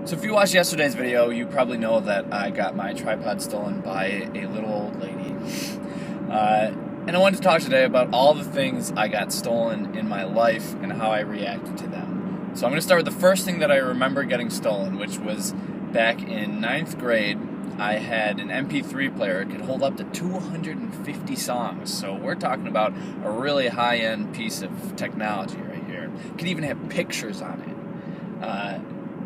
So if you watched yesterday's video, you probably know that I got my tripod stolen by a little old lady. And I wanted to talk today about all the things I got stolen in my life and how I reacted to them. So I'm going to start with the first thing that I remember getting stolen, which was back in 9th grade. I had an MP3 player. It could hold up to 250 songs. So we're talking about a really high-end piece of technology right here. It could even have pictures on it.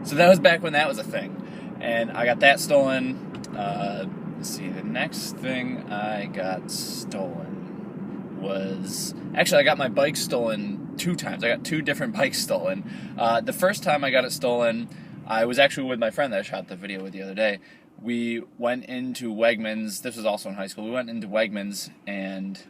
So that was back when that was a thing. And I got that stolen. Let's see, the next thing I got stolen was... Actually, I got my bike stolen 2 times. I got 2 different bikes stolen. The first time I got it stolen, I was actually with my friend that I shot the video with the other day. We went into Wegmans. This was also in high school. We went into Wegmans, and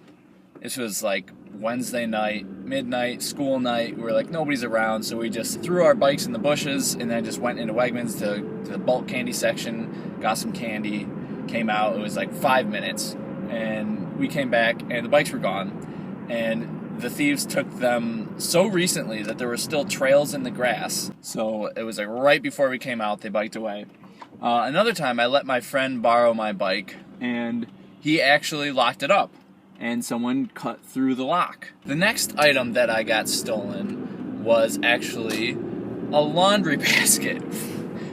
this was like Wednesday night, midnight, school night. We were like, nobody's around, so we just threw our bikes in the bushes and then just went into Wegmans to the bulk candy section, got some candy, came out. It was like 5 minutes, and we came back, and the bikes were gone. And the thieves took them so recently that there were still trails in the grass. So it was like right before we came out, they biked away. Another time, I let my friend borrow my bike, and he actually locked it up, and someone cut through the lock. The next item that I got stolen was actually a laundry basket.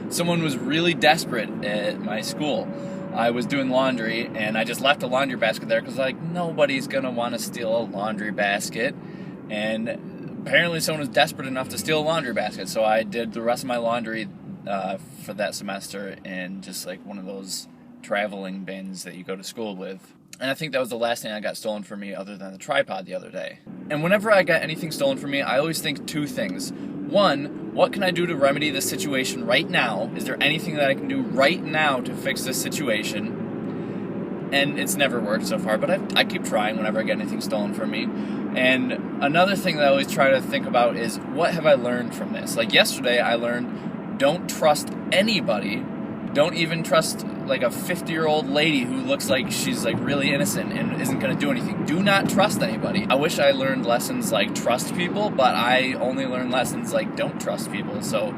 Someone was really desperate at my school. I was doing laundry, and I just left a laundry basket there because, like, nobody's going to want to steal a laundry basket. And apparently someone was desperate enough to steal a laundry basket, so I did the rest of my laundry for that semester in just like one of those traveling bins that you go to school with. And I think that was the last thing I got stolen from me other than the tripod the other day. And whenever I got anything stolen from me, I always think 2 things. One, what can I do to remedy this situation right now? Is there anything that I can do right now to fix this situation? And it's never worked so far, but I keep trying whenever I get anything stolen from me. And another thing that I always try to think about is, what have I learned from this? Like yesterday, I learned, don't trust anybody. Don't even trust like a 50-year-old lady who looks like she's like really innocent and isn't going to do anything. Do not trust anybody. I wish I learned lessons like trust people, but I only learned lessons like don't trust people. So,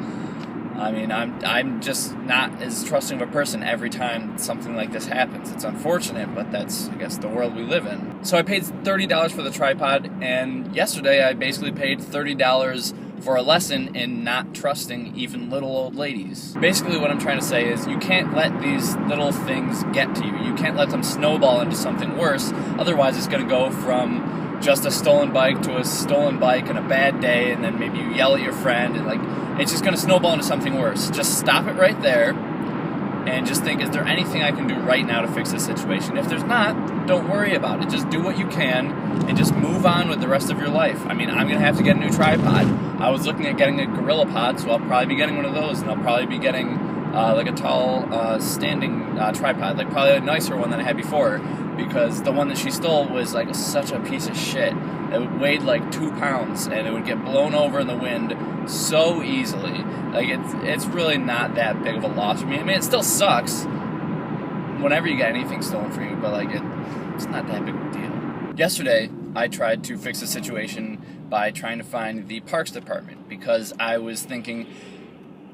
I mean, I'm just not as trusting of a person every time something like this happens. It's unfortunate, but that's, I guess, the world we live in. So I paid $30 for the tripod, and yesterday I basically paid $30 for a lesson in not trusting even little old ladies. Basically what I'm trying to say is, you can't let these little things get to you. You can't let them snowball into something worse. Otherwise it's going to go from just a stolen bike to a stolen bike and a bad day, and then maybe you yell at your friend, and like, it's just going to snowball into something worse. Just stop it right there and just think, is there anything I can do right now to fix this situation? If there's not, don't worry about it. Just do what you can and just move on with the rest of your life. I mean, I'm going to have to get a new tripod. I was looking at getting a GorillaPod, so I'll probably be getting one of those, and I'll probably be getting like a tall standing tripod, like probably a nicer one than I had before, because the one that she stole was like such a piece of shit. It weighed like 2 pounds, and it would get blown over in the wind so easily. Like, it's really not that big of a loss for me. I mean, it still sucks whenever you get anything stolen from you, but like, it's not that big of a deal. Yesterday, I tried to fix the situation by trying to find the parks department, because I was thinking,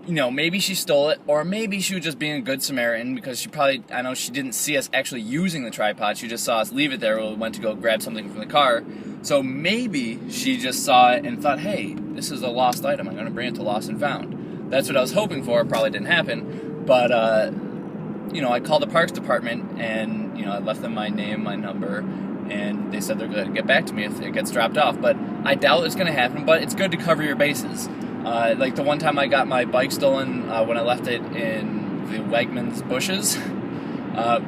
you know, maybe she stole it, or maybe she was just being a good Samaritan, because she probably, I know she didn't see us actually using the tripod, she just saw us leave it there when we went to go grab something from the car. So maybe she just saw it and thought, hey, this is a lost item, I'm going to bring it to Lost and Found. That's what I was hoping for. It probably didn't happen, but you know, I called the parks department, and you know, I left them my name, my number, and they said they're going to get back to me if it gets dropped off. But I doubt it's going to happen, but it's good to cover your bases. Like the one time I got my bike stolen when I left it in the Wegmans bushes,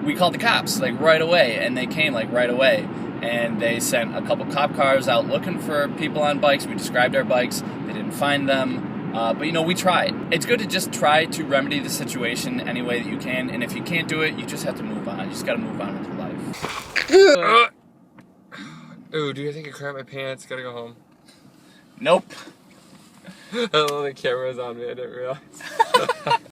we called the cops like right away, and they came like right away, and they sent a couple cop cars out looking for people on bikes. We described our bikes, they didn't find them, but you know, we tried. It's good to just try to remedy the situation any way that you can, and if you can't do it, you just have to move on. You just gotta move on with your life. Ooh, do you think I crap my pants? Gotta go home. Nope. Oh, the camera's on me, I didn't realize.